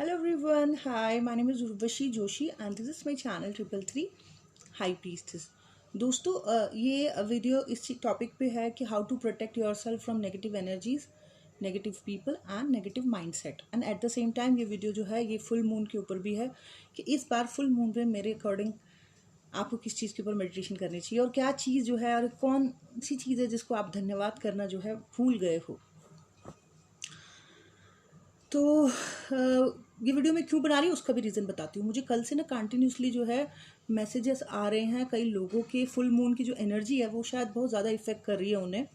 Hello everyone, hi, my name is Urvashi Joshi and this is my channel 333 High Priestess। दोस्तों ये video इस topic पे है कि how to protect yourself from negative energies, negative people and negative mindset. And at the same time ये video जो है ये फुल मून के ऊपर भी है कि इस बार फुल मून पे मेरे अकॉर्डिंग आपको किस चीज़ के ऊपर मेडिटेशन करनी चाहिए और क्या चीज़ जो है और कौन सी चीज़ है जिसको आप धन्यवाद करना जो है भूल गए हो। तो ये वीडियो मैं क्यों बना रही हूँ उसका भी रीज़न बताती हूँ। मुझे कल से ना कंटिन्यूसली जो है मैसेजेस आ रहे हैं कई लोगों के, फुल मून की जो एनर्जी है वो शायद बहुत ज़्यादा इफेक्ट कर रही है उन्हें,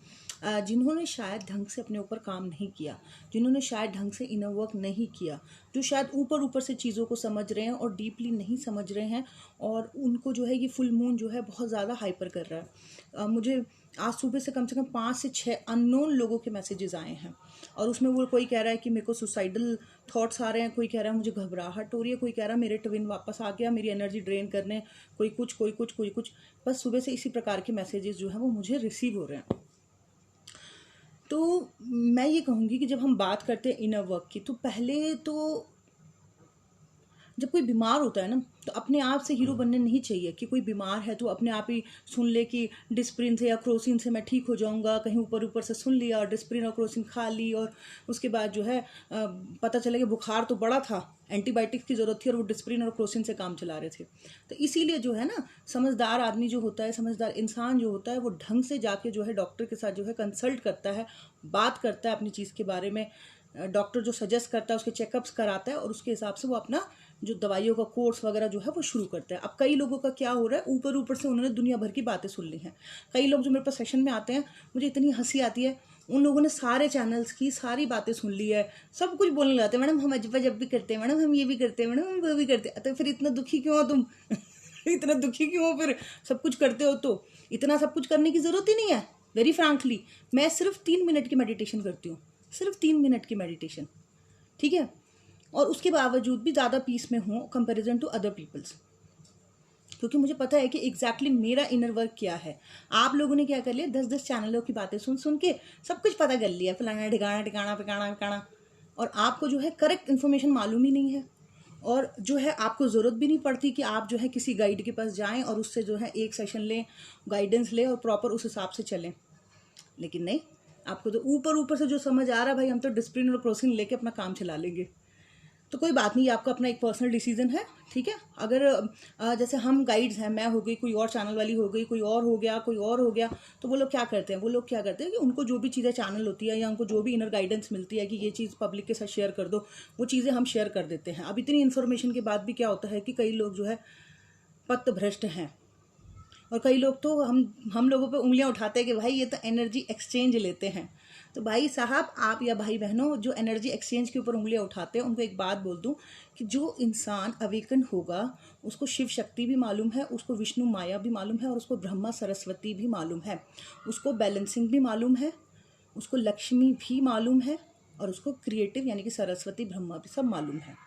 जिन्होंने शायद ढंग से अपने ऊपर काम नहीं किया, जिन्होंने शायद ढंग से इनर वर्क नहीं किया, जो शायद ऊपर ऊपर से चीज़ों को समझ रहे हैं और डीपली नहीं समझ रहे हैं, और उनको जो है ये फुल मून जो है बहुत ज़्यादा हाइपर कर रहा है। मुझे आज सुबह से कम 5 से 6 अननोन लोगों के मैसेजेस आए हैं और उसमें वो कोई कह रहा है कि मेरे को सुसाइडल थॉट्स आ रहे हैं, कोई कह रहा है मुझे घबराहट हो रही है, कोई कह रहा है मेरे ट्विन वापस आ गया मेरी एनर्जी ड्रेन करने, कोई कुछ। बस सुबह से इसी प्रकार के मैसेजेस जो हैं वो मुझे रिसीव हो रहे हैं। तो मैं ये कहूँगी कि जब हम बात करते हैं इनर वर्क की, तो पहले तो जब कोई बीमार होता है ना तो अपने आप से हीरो बनने नहीं चाहिए कि कोई बीमार है तो अपने आप ही सुन ले कि डिस्प्रिन से या क्रोसिन से मैं ठीक हो जाऊंगा, कहीं ऊपर ऊपर से सुन लिया और डिस्प्रिन और क्रोसिन खा ली और उसके बाद जो है पता चला कि बुखार तो बड़ा था, एंटीबायोटिक्स की ज़रूरत थी और वो डिस्प्रिन और क्रोसिन से काम चला रहे थे। तो इसीलिए जो है ना समझदार आदमी जो होता है, समझदार इंसान जो होता है, वो ढंग से जाके जो है डॉक्टर के साथ जो है कंसल्ट करता है, बात करता है अपनी चीज़ के बारे में। डॉक्टर जो सजेस्ट करता है उसके चेकअप्स कराता है और उसके हिसाब से वो अपना जो दवाइयों का कोर्स वगैरह जो है वो शुरू करता है। अब कई लोगों का क्या हो रहा है, ऊपर ऊपर से उन्होंने दुनिया भर की बातें सुन ली हैं। कई लोग जो मेरे पास सेशन में आते हैं मुझे इतनी हंसी आती है, उन लोगों ने सारे चैनल्स की सारी बातें सुन ली है, सब कुछ बोलने लगते हैं, मैडम हम अजब अजब भी करते हैं, मैडम हम ये भी करते हैं, मैडम हम वो भी करते हैं। तो फिर इतना दुखी क्यों हो तुम इतना दुखी क्यों हो फिर, सब कुछ करते हो तो इतना सब कुछ करने की ज़रूरत ही नहीं है। वेरी फ्रैंकली मैं सिर्फ 3 मिनट की मेडिटेशन करती हूँ, सिर्फ 3 मिनट की मेडिटेशन, ठीक है, और उसके बावजूद भी ज़्यादा पीस में हूँ कंपैरिजन टू अदर पीपल्स, क्योंकि मुझे पता है कि एग्जैक्टली मेरा इनर वर्क क्या है। आप लोगों ने क्या कर लिया, 10-10 चैनलों की बातें सुन सुन के सब कुछ पता कर लिया, फलाना ठिकाना ठिकाना पिकाना पिकाना, और आपको जो है करेक्ट इन्फॉर्मेशन मालूम ही नहीं है, और जो है आपको ज़रूरत भी नहीं पड़ती कि आप जो है किसी गाइड के पास जाएं और उससे जो है एक सेशन लें, गाइडेंस लें और प्रॉपर उस हिसाब से चलें। लेकिन नहीं, आपको तो ऊपर ऊपर से जो समझ आ रहा है, भाई हम तो डिस्प्लिन और क्रोसिन लेके अपना काम चला लेंगे। तो कोई बात नहीं, आपका अपना एक पर्सनल डिसीजन है, ठीक है। अगर जैसे हम गाइड्स हैं, मैं हो गई, कोई और चैनल वाली हो गई, कोई और हो गया, कोई और हो गया, तो वो लोग क्या करते हैं, वो लोग क्या करते हैं कि उनको जो भी चीज़ें चैनल होती है या उनको जो भी इनर गाइडेंस मिलती है कि ये चीज़ पब्लिक के साथ शेयर कर दो, वो चीज़ें हम शेयर कर देते हैं। अब इतनी इन्फॉर्मेशन के बाद भी क्या होता है कि कई लोग जो है पथभ्रष्ट हैं, और कई लोग तो हम लोगों पे उंगलियां उठाते हैं कि भाई ये तो एनर्जी एक्सचेंज लेते हैं। तो भाई साहब, आप या भाई बहनों जो एनर्जी एक्सचेंज के ऊपर उंगलियां उठाते हैं, उनको एक बात बोल दूं कि जो इंसान अवेकन होगा उसको शिव शक्ति भी मालूम है, उसको विष्णु माया भी मालूम है, और उसको ब्रह्मा सरस्वती भी मालूम है, उसको बैलेंसिंग भी मालूम है, उसको लक्ष्मी भी मालूम है, और उसको क्रिएटिव यानी कि सरस्वती ब्रह्मा भी सब मालूम है,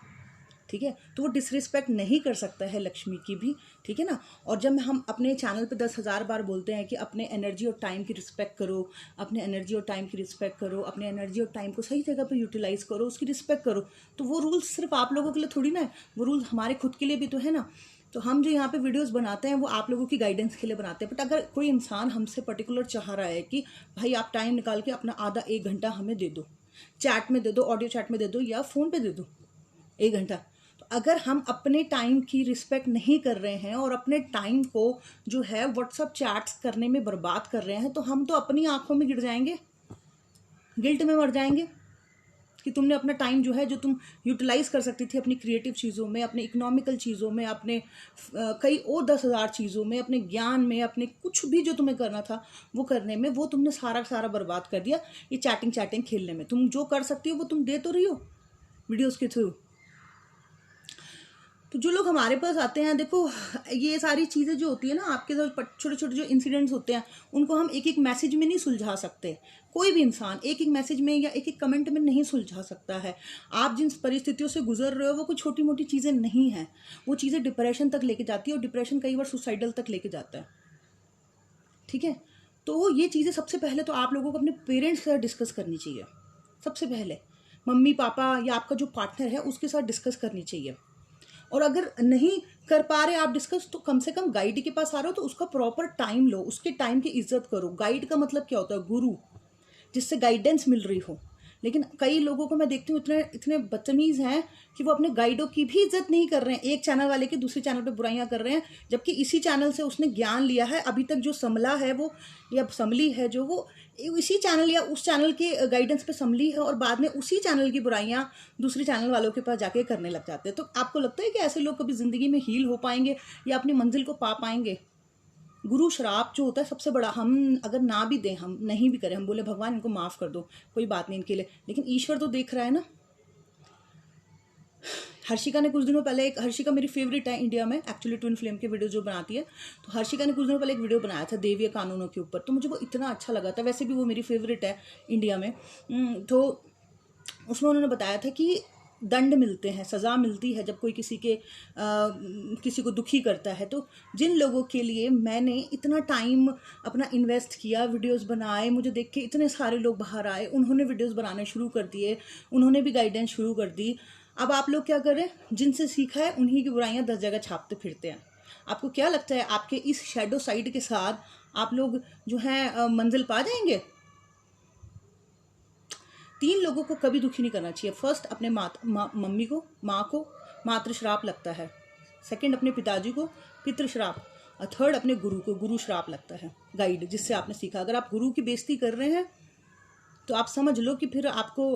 ठीक है। तो वो डिसरिस्पेक्ट नहीं कर सकता है लक्ष्मी की भी, ठीक है ना। और जब हम अपने चैनल पे 10,000 बार बोलते हैं कि अपने एनर्जी और टाइम की रिस्पेक्ट करो, अपने एनर्जी और टाइम की रिस्पेक्ट करो, अपने एनर्जी और टाइम को सही जगह पे यूटिलाइज करो, उसकी रिस्पेक्ट करो, तो वो रूल्स सिर्फ आप लोगों के लिए थोड़ी ना है, वो रूल्स हमारे खुद के लिए भी तो है ना। तो हम जो यहाँ पे वीडियोस बनाते हैं वो आप लोगों की गाइडेंस के लिए बनाते हैं। बट अगर कोई इंसान हमसे पर्टिकुलर चाह रहा है कि भाई आप टाइम निकाल के अपना आधा 1 घंटा हमें दे दो, चैट में दे दो, ऑडियो चैट में दे दो या फ़ोन पे दे दो 1 घंटा, अगर हम अपने टाइम की रिस्पेक्ट नहीं कर रहे हैं और अपने टाइम को जो है व्हाट्सअप चैट्स करने में बर्बाद कर रहे हैं, तो हम तो अपनी आंखों में गिर जाएंगे, गिल्ट में मर जाएंगे कि तुमने अपना टाइम जो है जो तुम यूटिलाइज कर सकती थी अपनी क्रिएटिव चीज़ों में, अपने इकोनॉमिकल चीज़ों में, अपने कई और 10,000 चीज़ों में, अपने ज्ञान में, अपने कुछ भी जो तुम्हें करना था वो करने में, वो तुमने सारा सारा बर्बाद कर दिया ये चैटिंग चैटिंग खेलने में। तुम जो कर सकती हो वो तुम दे तो रही हो वीडियोज़ के थ्रू। तो जो लोग हमारे पास आते हैं, देखो ये सारी चीज़ें जो होती है ना आपके साथ, छोटे छोटे जो इंसिडेंट्स होते हैं उनको हम एक एक मैसेज में नहीं सुलझा सकते। कोई भी इंसान एक एक मैसेज में या एक एक कमेंट में नहीं सुलझा सकता है। आप जिन परिस्थितियों से गुजर रहे हो वो कोई छोटी मोटी चीज़ें नहीं हैं, वो चीज़ें डिप्रेशन तक लेके जाती है, और डिप्रेशन कई बार सुसाइडल तक लेके जाता है, ठीक है। तो ये चीज़ें सबसे पहले तो आप लोगों को अपने पेरेंट्स के साथ डिस्कस करनी चाहिए। सबसे पहले मम्मी पापा या आपका जो पार्टनर है उसके साथ डिस्कस करनी चाहिए। और अगर नहीं कर पा रहे आप डिस्कस, तो कम से कम गाइड के पास आ रहे हो तो उसका प्रॉपर टाइम लो, उसके टाइम की इज्जत करो। गाइड का मतलब क्या होता है? गुरु, जिससे गाइडेंस मिल रही हो। लेकिन कई लोगों को मैं देखती हूँ इतने इतने बदतमीज़ हैं कि वो अपने गाइडों की भी इज्जत नहीं कर रहे हैं। एक चैनल वाले की दूसरे चैनल पे बुराइयां कर रहे हैं, जबकि इसी चैनल से उसने ज्ञान लिया है। अभी तक जो संभला है वो, या संभली है जो, वो इसी चैनल या उस चैनल के गाइडेंस पे संभली है, और बाद में उसी चैनल की बुराइयां दूसरे चैनल वालों के पास जाके करने लग जाते हैं। तो आपको लगता है कि ऐसे लोग कभी ज़िंदगी में हील हो पाएंगे या अपनी मंजिल को पा पाएंगे? गुरु श्राप जो होता है सबसे बड़ा, हम अगर ना भी दें, हम नहीं भी करें, हम बोले भगवान इनको माफ़ कर दो, कोई बात नहीं इनके लिए, लेकिन ईश्वर तो देख रहा है ना। हर्षिका ने कुछ दिनों पहले एक, हर्षिका मेरी फेवरेट है इंडिया में एक्चुअली, ट्विन फ्लेम के वीडियो जो बनाती है, तो हर्षिका ने कुछ दिनों पहले एक वीडियो बनाया था देवीय कानूनों के ऊपर, तो मुझे वो इतना अच्छा लगा था। वैसे भी वो मेरी फेवरेट है इंडिया में। तो उसमें उन्होंने बताया था कि दंड मिलते हैं, सज़ा मिलती है जब कोई किसी को दुखी करता है। तो जिन लोगों के लिए मैंने इतना टाइम अपना इन्वेस्ट किया, वीडियोस बनाए, मुझे देख के इतने सारे लोग बाहर आए, उन्होंने वीडियोस बनाने शुरू कर दिए, उन्होंने भी गाइडेंस शुरू कर दी। अब आप लोग क्या कर रहे हैं? जिनसे सीखा है उन्हीं की बुराइयां 10 जगह छापते फिरते हैं। आपको क्या लगता है आपके इस शैडो साइड के साथ आप लोग जो है मंजिल पा जाएंगे? 3 लोगों को कभी दुखी नहीं करना चाहिए। फर्स्ट अपने मम्मी को, माँ को मातृ श्राप लगता है। सेकंड अपने पिताजी को पितृ श्राप, और थर्ड अपने गुरु को गुरु श्राप लगता है, गाइड जिससे आपने सीखा। अगर आप गुरु की बेइज्जती कर रहे हैं तो आप समझ लो कि फिर आपको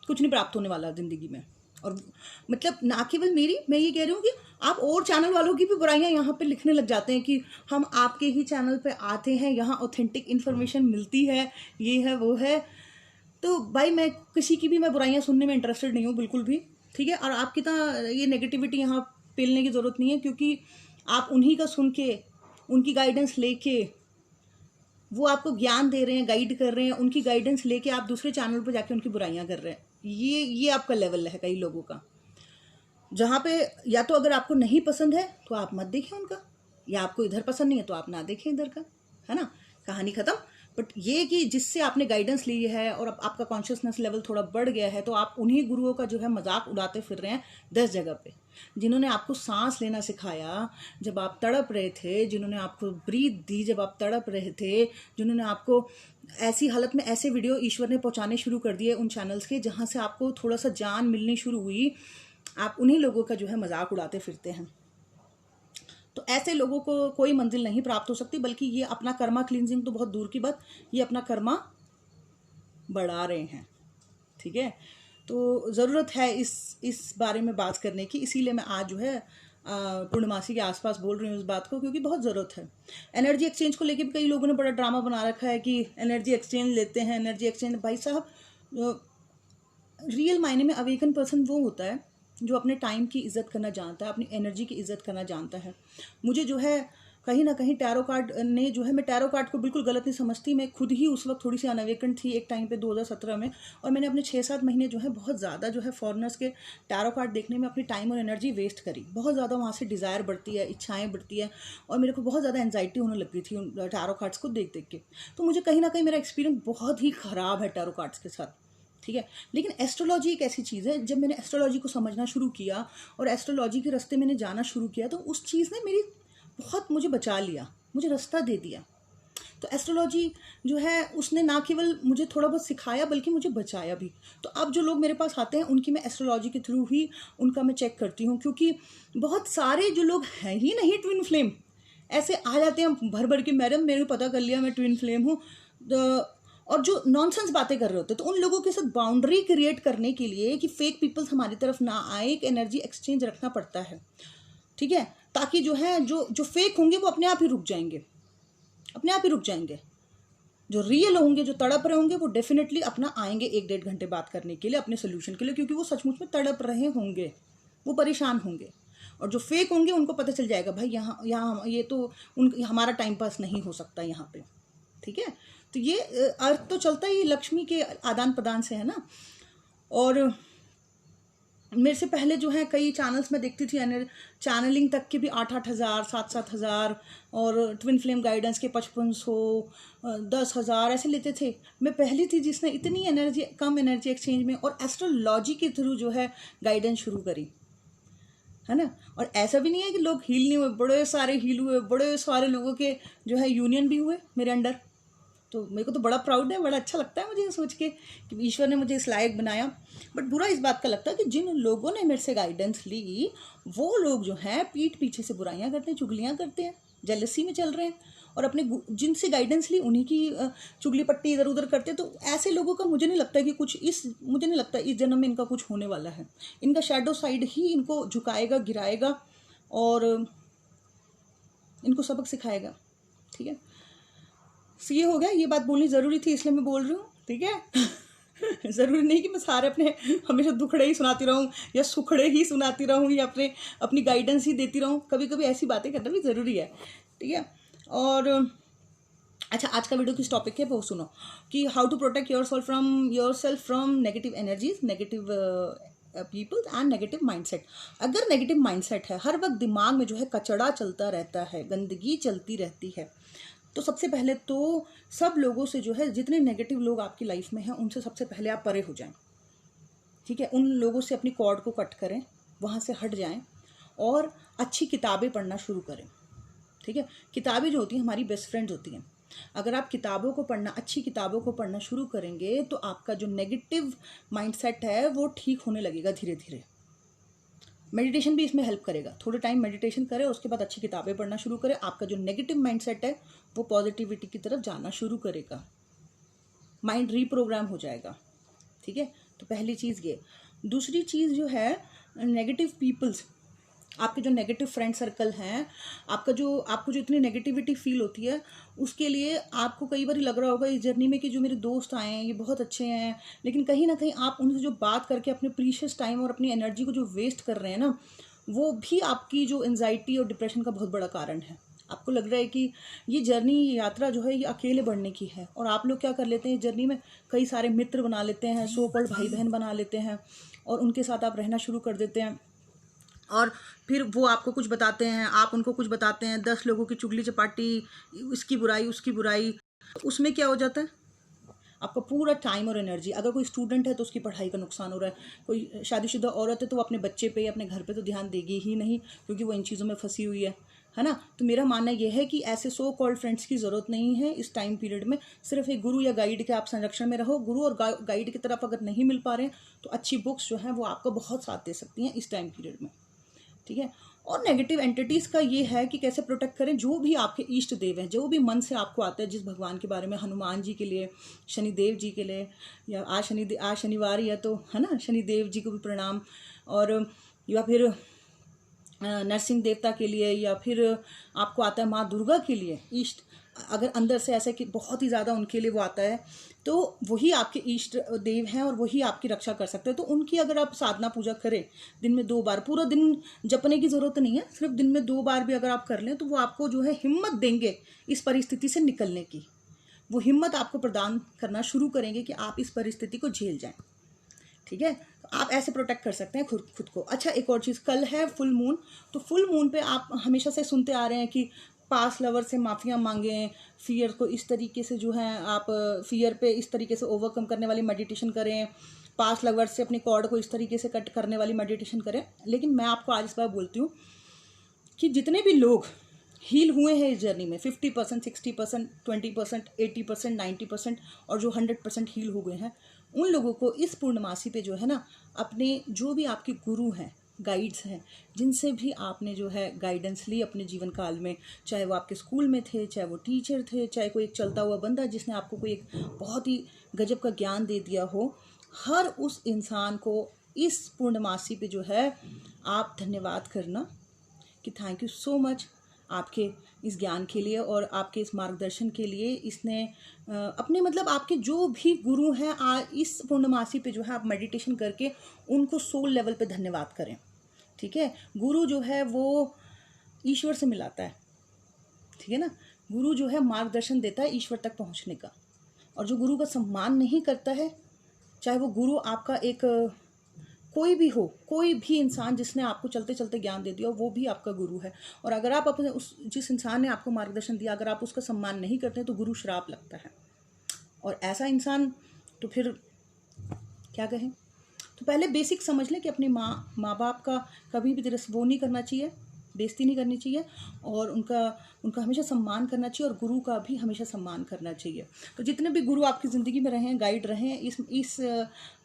कुछ नहीं प्राप्त होने वाला ज़िंदगी में। और मतलब ना केवल मेरी, मैं ये कह रही हूँ कि आप और चैनल वालों की भी बुराइयां यहाँ पे लिखने लग जाते हैं कि हम आपके ही चैनल पे आते हैं, यहाँ ऑथेंटिक इन्फॉर्मेशन मिलती है, ये है वो है। तो भाई मैं किसी की भी मैं बुराइयां सुनने में इंटरेस्टेड नहीं हूँ बिल्कुल भी, ठीक है। और आपकी तरह ये नेगेटिविटी यहाँ पेलने की ज़रूरत नहीं है, क्योंकि आप उन्हीं का सुन के, उनकी गाइडेंस लेके, वो आपको ज्ञान दे रहे हैं, गाइड कर रहे हैं, उनकी गाइडेंस लेके आप दूसरे चैनल पर जाके उनकी बुराइयां कर रहे हैं। ये आपका लेवल है कई लोगों का, जहाँ पे या तो अगर आपको नहीं पसंद है तो आप मत देखें उनका, या आपको इधर पसंद नहीं है तो आप ना देखें इधर का, है ना, कहानी ख़त्म। बट ये कि जिससे आपने गाइडेंस ली है और अब आपका कॉन्शियसनेस लेवल थोड़ा बढ़ गया है, तो आप उन्हीं गुरुओं का जो है मजाक उड़ाते फिर रहे हैं 10 जगह पे, जिन्होंने आपको सांस लेना सिखाया जब आप तड़प रहे थे, जिन्होंने आपको ब्रीथ दी जब आप तड़प रहे थे, जिन्होंने आपको ऐसी हालत में ऐसे वीडियो ईश्वर ने पहुंचाने शुरू कर दिए उन चैनल्स के, जहां से आपको थोड़ा सा जान मिलनी शुरू हुई, आप उन्हीं लोगों का जो है मजाक उड़ाते फिरते हैं। तो ऐसे लोगों को कोई मंजिल नहीं प्राप्त हो सकती, बल्कि ये अपना कर्मा क्लींजिंग तो बहुत दूर की बात, ये अपना कर्मा बढ़ा रहे हैं, ठीक है। तो ज़रूरत है इस बारे में बात करने की, इसीलिए मैं आज जो है पूर्णमासी के आसपास बोल रही हूँ इस बात को, क्योंकि बहुत ज़रूरत है। एनर्जी एक्सचेंज को लेकर भी कई लोगों ने बड़ा ड्रामा बना रखा है कि एनर्जी एक्सचेंज लेते हैं, एनर्जी एक्सचेंज। भाई साहब, रियल मायने में अवेकन पर्सन वो होता है जो अपने टाइम की इज़्ज़त करना जानता है, अपनी एनर्जी की इज़्ज़त करना जानता है। मुझे जो है कहीं ना कहीं टैरो कार्ड ने जो है, मैं टैरो कार्ड को बिल्कुल गलत नहीं समझती, मैं खुद ही उस वक्त थोड़ी सी अनअवेकन थी एक टाइम पे 2017 में, और मैंने अपने 6-7 महीने जो है बहुत ज़्यादा जो है फॉरेनर्स के टैरो कार्ड देखने में अपनी टाइम और एनर्जी वेस्ट करी। बहुत ज़्यादा वहाँ से डिज़ायर बढ़ती है, इच्छाएँ बढ़ती है, और मेरे को बहुत ज़्यादा एंजाइटी होने लग गई थी उन टैरो कार्ड्स को देख देख के। तो मुझे कहीं ना कहीं मेरा एक्सपीरियंस बहुत ही ख़राब है टैरो कार्ड्स के साथ, ठीक है। लेकिन एस्ट्रोलॉजी एक ऐसी चीज़ है, जब मैंने एस्ट्रोलॉजी को समझना शुरू किया और एस्ट्रोलॉजी के रास्ते मैंने जाना शुरू किया, तो उस चीज़ ने मेरी बहुत मुझे बचा लिया, मुझे रास्ता दे दिया। तो एस्ट्रोलॉजी जो है उसने ना केवल मुझे थोड़ा बहुत सिखाया बल्कि मुझे बचाया भी। तो अब जो लोग मेरे पास आते हैं उनकी मैं एस्ट्रोलॉजी के थ्रू ही उनका मैं चेक करती हूँ, क्योंकि बहुत सारे जो लोग हैं ही नहीं ट्विन फ्लेम, ऐसे आ जाते हैं भर भर के, मैडम मैंने पता कर लिया मैं ट्विन फ्लेम हूँ, और जो नॉनसेंस बातें कर रहे होते हैं। तो उन लोगों के साथ बाउंड्री क्रिएट करने के लिए कि फेक पीपल्स हमारी तरफ ना आए, एक एनर्जी एक्सचेंज रखना पड़ता है, ठीक है, ताकि जो है जो फेक होंगे वो अपने आप ही रुक जाएंगे, अपने आप ही रुक जाएंगे। जो रियल होंगे, जो तड़प रहे होंगे, वो डेफिनेटली अपना आएंगे 1-1.5 घंटे बात करने के लिए, अपने सोल्यूशन के लिए, क्योंकि वो सचमुच में तड़प रहे होंगे, वो परेशान होंगे। और जो फेक होंगे उनको पता चल जाएगा भाई यहाँ ये तो हमारा टाइम पास नहीं हो सकता यहाँ पे, ठीक है। तो ये अर्थ तो चलता ही लक्ष्मी के आदान प्रदान से है ना। और मेरे से पहले जो है कई चैनल्स में देखती थी, चैनलिंग तक के भी 8-8 हज़ार, 7-7 हज़ार, और ट्विन फ्लेम गाइडेंस के 5500, 10 हज़ार ऐसे लेते थे। मैं पहली थी जिसने इतनी एनर्जी, कम एनर्जी एक्सचेंज में और एस्ट्रोलॉजी के थ्रू जो है गाइडेंस शुरू करी, है ना। और ऐसा भी नहीं है कि लोग हील नहीं हुए, बड़े सारे हील हुए, बड़े सारे लोगों के जो है यूनियन भी हुए मेरे अंडर। तो मेरे को तो बड़ा प्राउड है, बड़ा अच्छा लगता है मुझे ये सोच के कि ईश्वर ने मुझे इस लायक बनाया। बट बुरा इस बात का लगता है कि जिन लोगों ने मेरे से गाइडेंस ली, वो लोग जो हैं पीठ पीछे से बुराइयां करते हैं, चुगलियां करते हैं, जेलसी में चल रहे हैं, और अपने जिनसे गाइडेंस ली उन्हीं की चुगली पट्टी इधर उधर करते हैं। तो ऐसे लोगों का मुझे नहीं लगता कि मुझे नहीं लगता इस जन्म में इनका कुछ होने वाला है। इनका शैडो साइड ही इनको झुकाएगा, गिराएगा और इनको सबक सिखाएगा। ठीक है, ये हो गया, ये बात बोलनी ज़रूरी थी इसलिए मैं बोल रही हूँ। ठीक है ज़रूरी नहीं कि मैं सारे अपने हमेशा दुखड़े ही सुनाती रहूँ या सुखड़े ही सुनाती रहूँ या अपनी गाइडेंस ही देती रहूँ। कभी कभी ऐसी बातें करना भी ज़रूरी है। ठीक है, और अच्छा, आज का वीडियो किस टॉपिक है वो सुनो, कि how to protect yourself from negative energies, negative people and negative mindset. अगर नेगेटिव माइंडसेट है, हर वक्त दिमाग में जो है कचड़ा चलता रहता है, गंदगी चलती रहती है, तो सबसे पहले तो सब लोगों से जो है, जितने नेगेटिव लोग आपकी लाइफ में हैं उनसे सबसे पहले आप परे हो जाएं। ठीक है, उन लोगों से अपनी कॉर्ड को कट करें, वहाँ से हट जाएं और अच्छी किताबें पढ़ना शुरू करें। ठीक है, किताबें जो होती हैं हमारी बेस्ट फ्रेंड्स होती हैं। अगर आप किताबों को पढ़ना, अच्छी किताबों को पढ़ना शुरू करेंगे तो आपका जो नेगेटिव माइंडसेट है वो ठीक होने लगेगा धीरे धीरे। मेडिटेशन भी इसमें हेल्प करेगा। थोड़े टाइम मेडिटेशन करें, उसके बाद अच्छी किताबें पढ़ना शुरू करें, आपका जो नेगेटिव माइंडसेट है वो पॉजिटिविटी की तरफ जाना शुरू करेगा, माइंड रीप्रोग्राम हो जाएगा। ठीक है, तो पहली चीज़ ये। दूसरी चीज़ जो है, नेगेटिव पीपल्स, आपके जो नेगेटिव फ्रेंड सर्कल हैं, आपको जो इतनी नेगेटिविटी फील होती है, उसके लिए आपको कई बार लग रहा होगा इस जर्नी में कि जो मेरे दोस्त आए हैं ये बहुत अच्छे हैं, लेकिन कहीं ना कहीं आप उनसे जो बात करके अपने प्रीशियस टाइम और अपनी एनर्जी को जो वेस्ट कर रहे हैं ना, वो भी आपकी जो एंजाइटी और डिप्रेशन का बहुत बड़ा कारण है। आपको लग रहा है कि ये जर्नी, ये यात्रा जो है ये अकेले बढ़ने की है, और आप लोग क्या कर लेते हैं इस जर्नी में, कई सारे मित्र बना लेते हैं, सो कॉल्ड भाई बहन बना लेते हैं, और उनके साथ आप रहना शुरू कर देते हैं। और फिर वो आपको कुछ बताते हैं, आप उनको कुछ बताते हैं, 10 लोगों की चुगली चपाटी, इसकी बुराई उसकी बुराई। उसमें क्या हो जाता है, आपका पूरा टाइम और एनर्जी, अगर कोई स्टूडेंट है तो उसकी पढ़ाई का नुकसान हो रहा है, कोई शादीशुदा औरत है तो वो अपने बच्चे पे या अपने घर पे तो ध्यान देगी ही नहीं, क्योंकि वो इन चीज़ों में फंसी हुई है ना। तो मेरा मानना यह है कि ऐसे सो कॉल्ड फ्रेंड्स की ज़रूरत नहीं है इस टाइम पीरियड में। सिर्फ एक गुरु या गाइड के आप संरक्षण में रहो। गुरु और गाइड की तरफ अगर नहीं मिल पा रहे हैं तो अच्छी बुक्स जो हैं वो आपको बहुत साथ दे सकती हैं इस टाइम पीरियड में। ठीक है, और नेगेटिव एंटिटीज़ का ये है कि कैसे प्रोटेक्ट करें। जो भी आपके इष्ट देव हैं, जो भी मन से आपको आता है, जिस भगवान के बारे में, हनुमान जी के लिए, शनिदेव जी के लिए, या आज शनिवार है तो है ना, शनिदेव जी को भी प्रणाम, और या फिर नरसिंह देवता के लिए, या फिर आपको आता है माँ दुर्गा के लिए इष्ट, अगर अंदर से ऐसा कि बहुत ही ज़्यादा उनके लिए वो आता है, तो वही आपके इष्ट देव हैं और वही आपकी रक्षा कर सकते हैं। तो उनकी अगर आप साधना पूजा करें दिन में 2 बार, पूरा दिन जपने की ज़रूरत नहीं है, सिर्फ दिन में 2 बार भी अगर आप कर लें तो वो आपको जो है हिम्मत देंगे इस परिस्थिति से निकलने की। वो हिम्मत आपको प्रदान करना शुरू करेंगे कि आप इस परिस्थिति को झेल जाएं। ठीक है, तो आप ऐसे प्रोटेक्ट कर सकते हैं खुद को। अच्छा, एक और चीज़, कल है फुल मून, तो फुल मून पे आप हमेशा से सुनते आ रहे हैं कि पास लवर से माफ़िया मांगें, फियर को इस तरीके से जो है आप फियर पे इस तरीके से ओवरकम करने वाली मेडिटेशन करें, पास लवर से अपनी कॉर्ड को इस तरीके से कट करने वाली मेडिटेशन करें। लेकिन मैं आपको आज इस बार बोलती हूँ कि जितने भी लोग हील हुए हैं इस जर्नी में, 50%, 60%, 20%, 80%, 90%, और जो 100% हील हो गए हैं, उन लोगों को इस पूर्णमासी पे जो है ना, अपने जो भी आपके गुरु हैं, गाइड्स हैं, जिनसे भी आपने जो है गाइडेंस ली अपने जीवन काल में, चाहे वो आपके स्कूल में थे, चाहे वो टीचर थे, चाहे कोई एक चलता हुआ बंदा जिसने आपको कोई एक बहुत ही गजब का ज्ञान दे दिया हो, हर उस इंसान को इस पूर्णमासी पे जो है आप धन्यवाद करना कि थैंक यू सो मच आपके इस ज्ञान के लिए और आपके इस मार्गदर्शन के लिए। इसने अपने मतलब आपके जो भी गुरु हैं, इस पूर्णमासी पे जो है आप मेडिटेशन करके उनको सोल लेवल पे धन्यवाद करें। ठीक है, गुरु जो है वो ईश्वर से मिलाता है। ठीक है ना, गुरु जो है मार्गदर्शन देता है ईश्वर तक पहुंचने का, और जो गुरु का सम्मान नहीं करता है, चाहे वो गुरु आपका एक कोई भी हो, कोई भी इंसान जिसने आपको चलते चलते ज्ञान दे दिया वो भी आपका गुरु है। और अगर आप अपने उस जिस इंसान ने आपको मार्गदर्शन दिया अगर आप उसका सम्मान नहीं करते तो गुरु श्राप लगता है। और ऐसा इंसान तो फिर क्या कहें। तो पहले बेसिक समझ लें कि अपने माँ बाप का कभी भी वो नहीं करना चाहिए, बेइज्जती नहीं करनी चाहिए, और उनका हमेशा सम्मान करना चाहिए, और गुरु का भी हमेशा सम्मान करना चाहिए। तो जितने भी गुरु आपकी ज़िंदगी में रहें, गाइड रहें, इस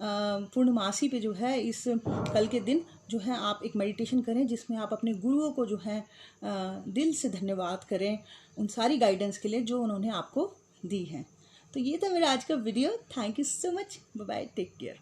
पूर्णमासी पे जो है, इस कल के दिन जो है, आप एक मेडिटेशन करें जिसमें आप अपने गुरुओं को जो है दिल से धन्यवाद करें उन सारी गाइडेंस के लिए जो उन्होंने आपको दी है। तो ये था मेरा आज का video. Thank you so much. Bye bye, take care.